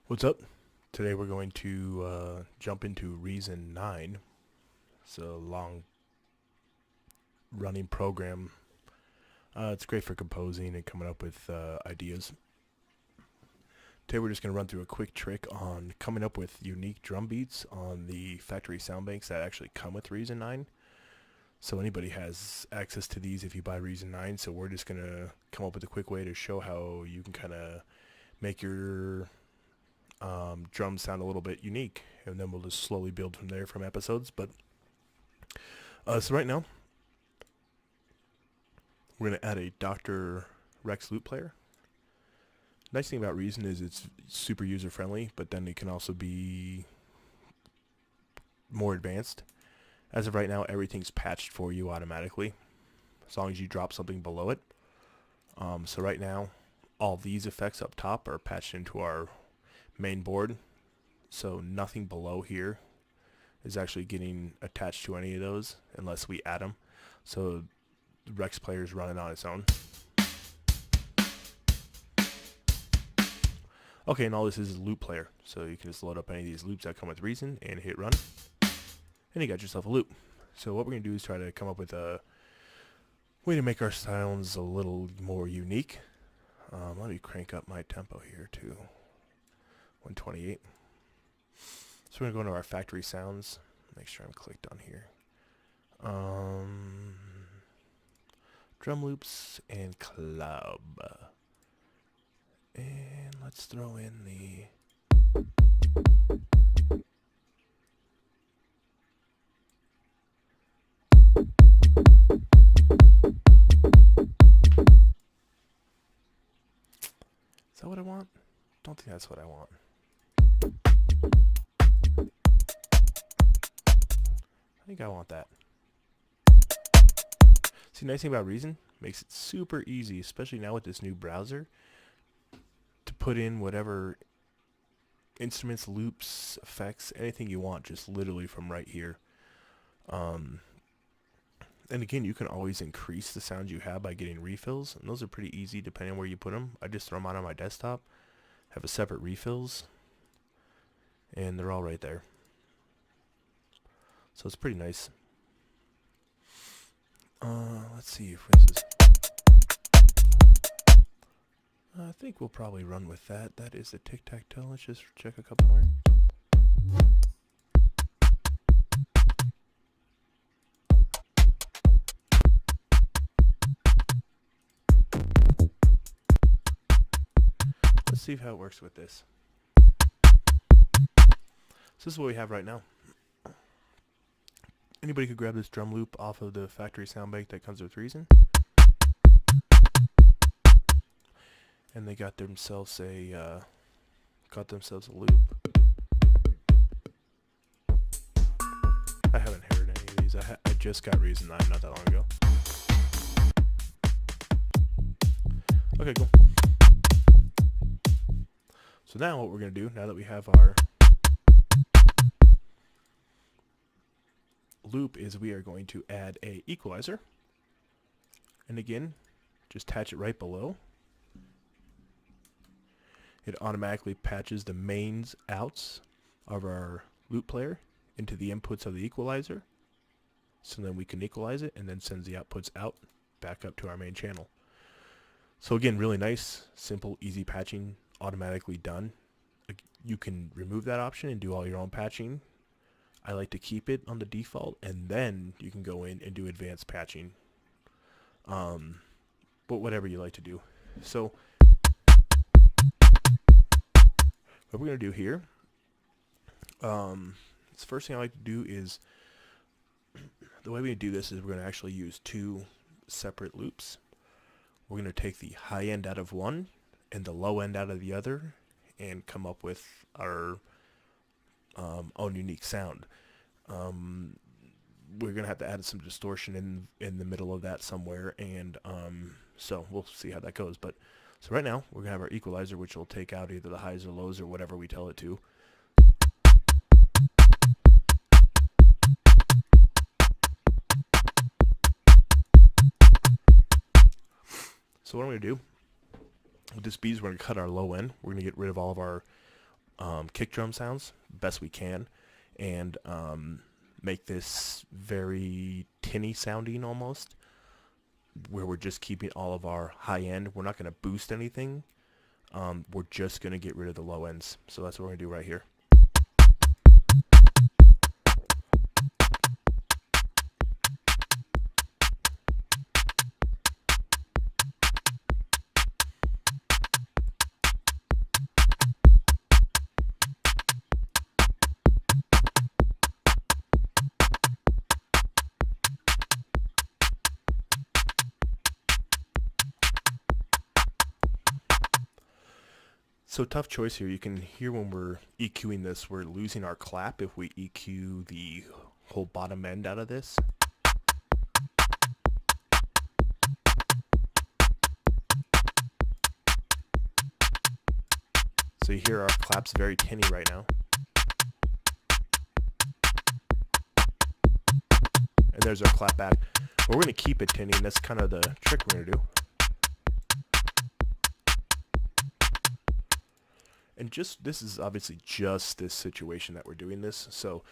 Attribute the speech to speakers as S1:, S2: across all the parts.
S1: What's up? Today we're going to jump into Reason 9. It's a long running program. It's great for composing and coming up with ideas. Today we're just going to run through a quick trick on coming up with unique drum beats on the factory sound banks that actually come with Reason 9. So anybody has access to these if you buy Reason 9. So we're just going to come up with a quick way to show how you can kind of make your drums sound a little bit unique, and then we'll just slowly build from there from episodes. But so right now we're going to add a Dr. Rex loop player. Nice thing about Reason is it's super user friendly, but then it can also be more advanced. As of right now, everything's patched for you automatically as long as you drop something below it. So right now all these effects up top are patched into our main board, so nothing below here is actually getting attached to any of those unless we add them. So the Rex player is running on its own. Okay, and all this is a loop player, so you can just load up any of these loops that come with Reason and hit run, and you got yourself a loop. So what we're going to do is try to come up with a way to make our sounds a little more unique. Let me crank up my tempo here to 128. So we're going to go into our factory sounds. Make sure I'm clicked on here. Drum loops and club. And let's throw in the... Is that what I want? Don't think that's what I want. I think I want that. See, nice thing about Reason, makes it super easy, especially now with this new browser, to put in whatever instruments, loops, effects, anything you want, just literally from right here. And again, you can always increase the sounds you have by getting refills, and those are pretty easy depending on where you put them. I just throw them on my desktop, have a separate refills, and they're all right there. So it's pretty nice. Let's see if this is... I think we'll probably run with that. That is the tic-tac-toe. Let's just check a couple more. Let's see how it works with this. So this is what we have right now. Anybody could grab this drum loop off of the factory sound bank that comes with Reason, and they got themselves a loop. I haven't heard any of these. I just got Reason 9 not that long ago. Okay, cool. So now what we're going to do, now that we have our loop, is we are going to add a equalizer. And again, just attach it right below. It automatically patches the mains outs of our loop player into the inputs of the equalizer. So then we can equalize it and then sends the outputs out back up to our main channel. So again, really nice, simple, easy patching, automatically done. You can remove that option and do all your own patching. I like to keep it on the default, and then you can go in and do advanced patching. But whatever you like to do. So what we're going to do here, the first thing I like to do is, the way we do this is we're going to actually use two separate loops. We're going to take the high end out of one and the low end out of the other and come up with our own unique sound. We're going to have to add some distortion in the middle of that somewhere, and so we'll see how that goes. But so right now we're going to have our equalizer, which will take out either the highs or lows or whatever we tell it to. So what I'm going to do with this beat is we're going to cut our low end. We're going to get rid of all of our kick drum sounds best we can, and make this very tinny sounding almost, where we're just keeping all of our high end. We're not going to boost anything. We're just going to get rid of the low ends. So that's what we're going to do right here. So tough choice here. You can hear when we're EQing this, we're losing our clap if we EQ the whole bottom end out of this. So you hear our claps very tinny right now. And there's our clap back. But we're going to keep it tinny, and that's kind of the trick we're going to do. And this is obviously just this situation that we're doing this. So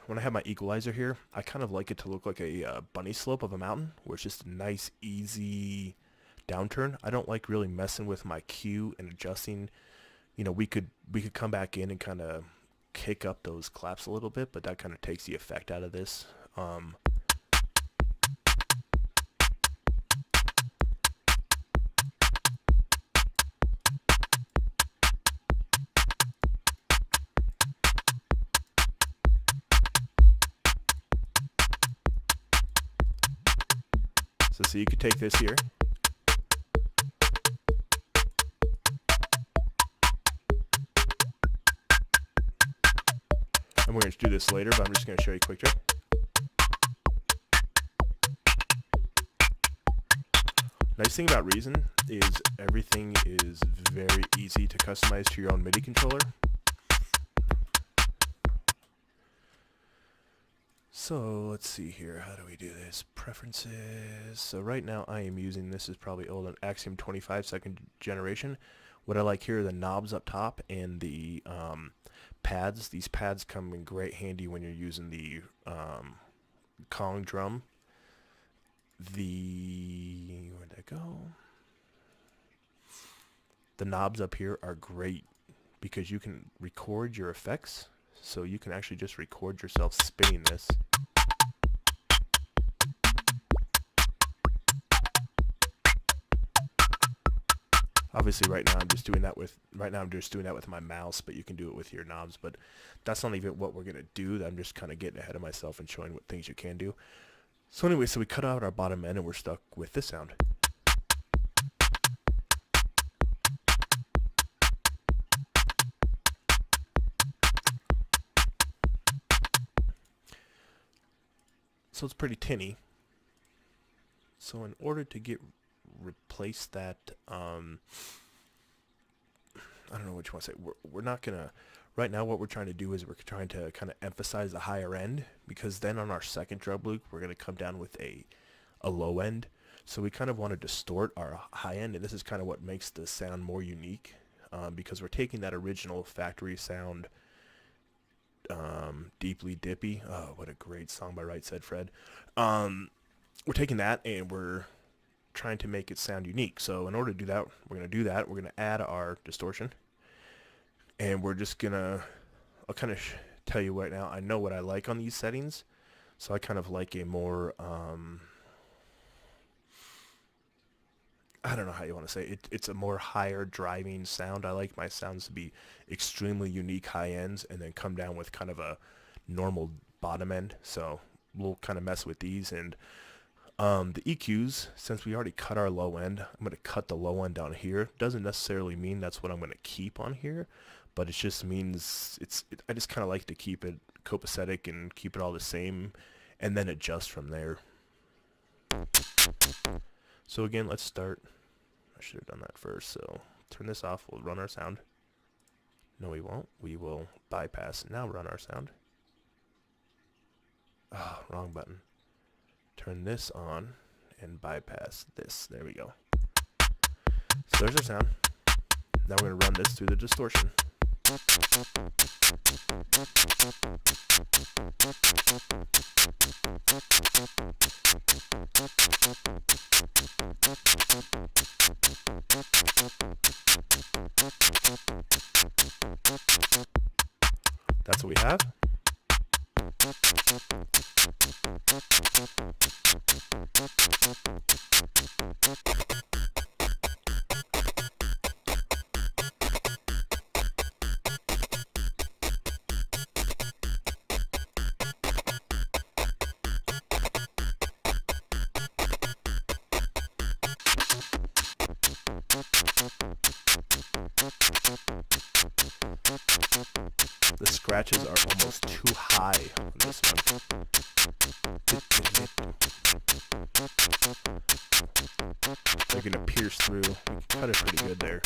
S1: when I have my equalizer here, I kind of like it to look like a bunny slope of a mountain, where it's just a nice, easy downturn. I don't like really messing with my Q and adjusting. You know, we could come back in and kind of kick up those claps a little bit, but that kind of takes the effect out of this. So you could take this here. And we're going to do this later, but I'm just going to show you a quick trick. Nice thing about Reason is everything is very easy to customize to your own MIDI controller. So let's see here, how do we do this? Preferences. So right now I am using, this is probably old, an Axiom 25 second generation. What I like here are the knobs up top and the pads. These pads come in great handy when you're using the Kong drum. Where'd that go? The knobs up here are great because you can record your effects. So you can actually just record yourself spinning this. Obviously right now I'm just doing that with my mouse, but you can do it with your knobs, but that's not even what we're going to do. I'm just kind of getting ahead of myself and showing what things you can do. So anyway, so we cut out our bottom end and we're stuck with this sound. So it's pretty tinny. So in order to replace that, I don't know what you want to say. We're not gonna. Right now, what we're trying to do is we're trying to kind of emphasize the higher end, because then on our second drum loop, we're gonna come down with a low end. So we kind of want to distort our high end, and this is kind of what makes the sound more unique, because we're taking that original factory sound. Deeply Dippy. Oh, what a great song by Right Said Fred. We're taking that and we're trying to make it sound unique. So in order to do that, we're going to add our distortion. And we're just going to, I'll kind of tell you right now, I know what I like on these settings. So I kind of like a more, I don't know how you want to say it. It's a more higher driving sound. I like my sounds to be extremely unique high ends and then come down with kind of a normal bottom end. So we'll kind of mess with these. And the EQs, since we already cut our low end, I'm going to cut the low end down here. Doesn't necessarily mean that's what I'm going to keep on here, but it just means I just kind of like to keep it copacetic and keep it all the same and then adjust from there. So again, let's start. I should have done that first. So turn this off. We'll run our sound. No, we won't. We will bypass. Now run our sound. Oh, wrong button. Turn this on and bypass this. There we go. So there's our sound. Now we're going to run this through the distortion. That's what we have. The scratches are almost too high on this one. They're going to pierce through. You can cut it pretty good there.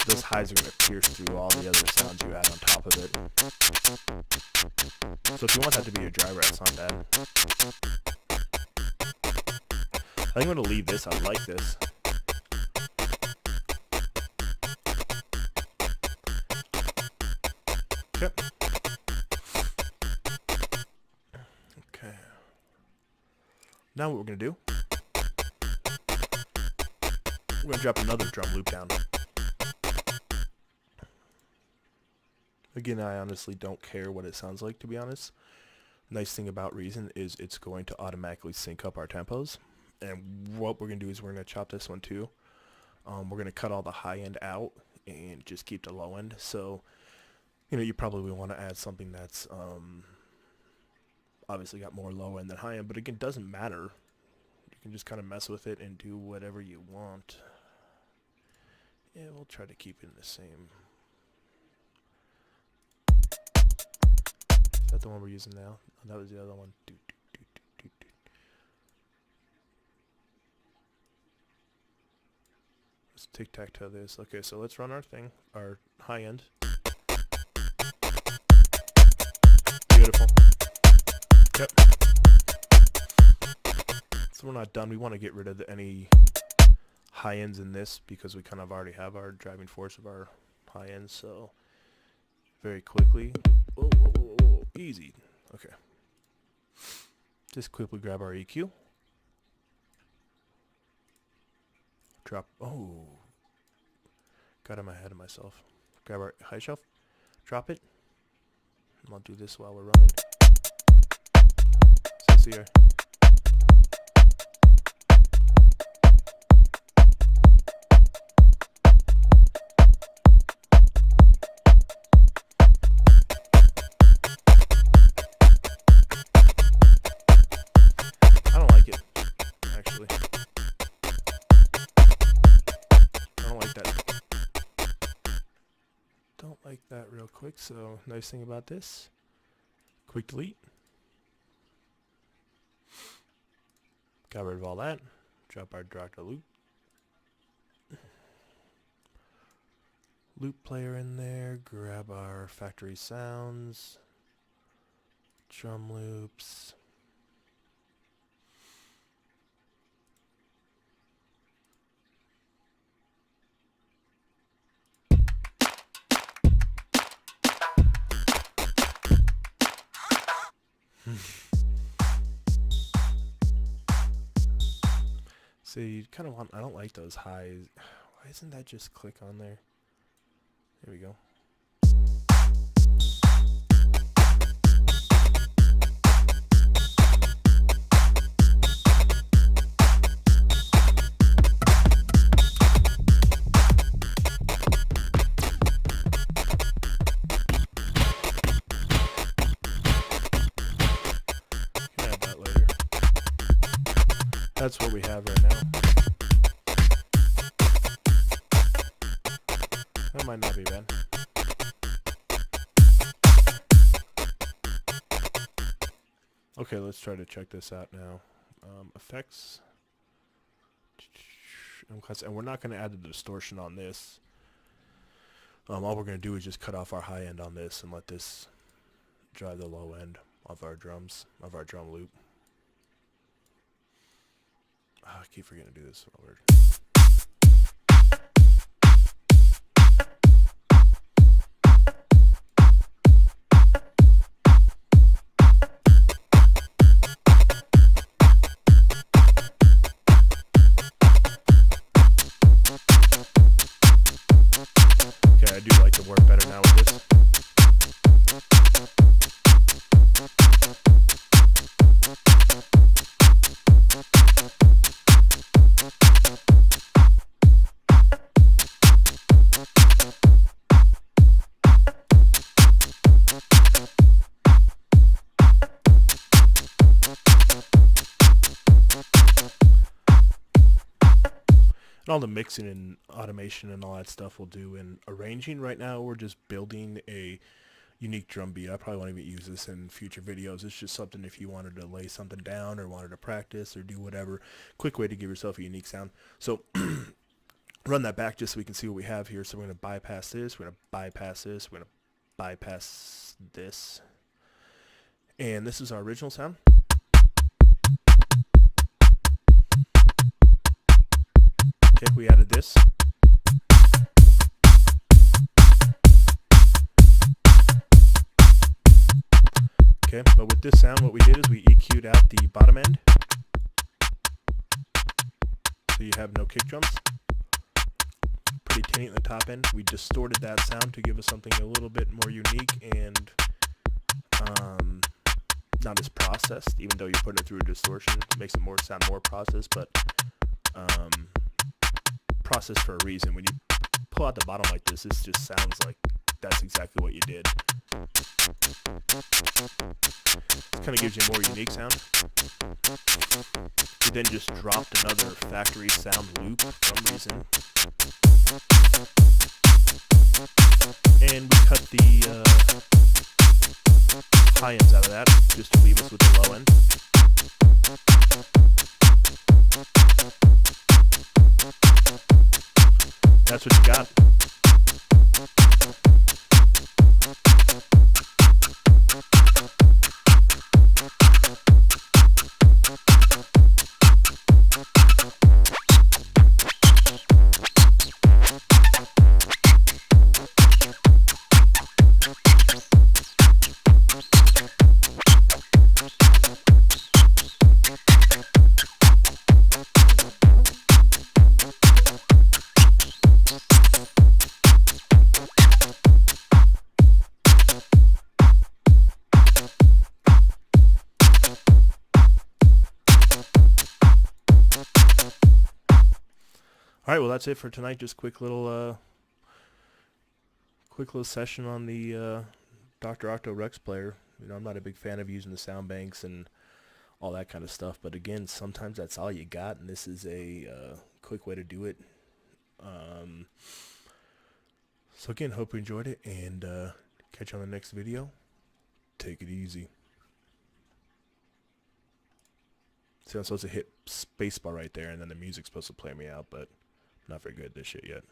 S1: Those highs are going to pierce through all the other sounds you add on top of it. So if you want that to be your driver, it's not bad. I think I'm going to leave this. I like this. Yep. Okay. Now what we're going to do, we're going to drop another drum loop down. Again, I honestly don't care what it sounds like, to be honest. Nice thing about Reason is it's going to automatically sync up our tempos. And what we're going to do is we're going to chop this one too. We're going to cut all the high end out and just keep the low end. So you know, you probably want to add something that's obviously got more low end than high end, but again, doesn't matter. You can just kind of mess with it and do whatever you want. Yeah, we'll try to keep it in the same. Is that the one we're using now? Oh, that was the other one. Let's tic-tac-toe this. Okay, so let's run our thing, our high end. Beautiful. Yep. So we're not done. We want to get rid of any high ends in this because we kind of already have our driving force of our high ends. So very quickly. Whoa, whoa, whoa, whoa. Easy. Okay. Just quickly grab our EQ. Drop. Oh. Got him ahead of myself. Grab our high shelf. Drop it. I'll do this while we're running. So see here. I don't like it, actually. I don't like that. Don't like that real quick, so nice thing about this, quick delete. Got rid of all that. Drop our Dr. loop. Loop player in there. Grab our factory sounds. Drum loops. So you kind of want, I don't like those highs. Why isn't that just click on there? There we go. Can add that later. That's what we have right now. That might not be bad. Okay, let's try to check this out now. Effects. And we're not going to add the distortion on this. All we're going to do is just cut off our high end on this and let this drive the low end of our drums, of our drum loop. Oh, I keep forgetting to do this. So weird. to work better now with this. And all the mixing and automation and all that stuff we'll do in arranging. Right now we're just building a unique drum beat. I probably won't even use this in future videos. It's just something if you wanted to lay something down or wanted to practice or do whatever. Quick way to give yourself a unique sound. So run that back just so we can see what we have here. So we're going to bypass this. We're going to bypass this. We're going to bypass this. And this is our original sound. Okay, we added this. Okay, but with this sound, what we did is we EQ'd out the bottom end. So you have no kick drums. Pretty tinny at the top end. We distorted that sound to give us something a little bit more unique and not as processed, even though you're putting it through a distortion. It makes it sound more processed, but processed for a reason. When you pull out the bottom like this, this just sounds like that's exactly what you did. It kind of gives you a more unique sound. We then just dropped another factory sound loop from Reason. And we cut the high ends out of that just to leave us with the low end. That's what you got. All right, well that's it for tonight. Just quick little session on the Dr. Octo Rex player. You know, I'm not a big fan of using the sound banks and all that kind of stuff, but again, sometimes that's all you got, and this is a quick way to do it. So again, hope you enjoyed it, and catch you on the next video. Take it easy. See, I'm supposed to hit spacebar right there, and then the music's supposed to play me out, but not very good at this shit yet.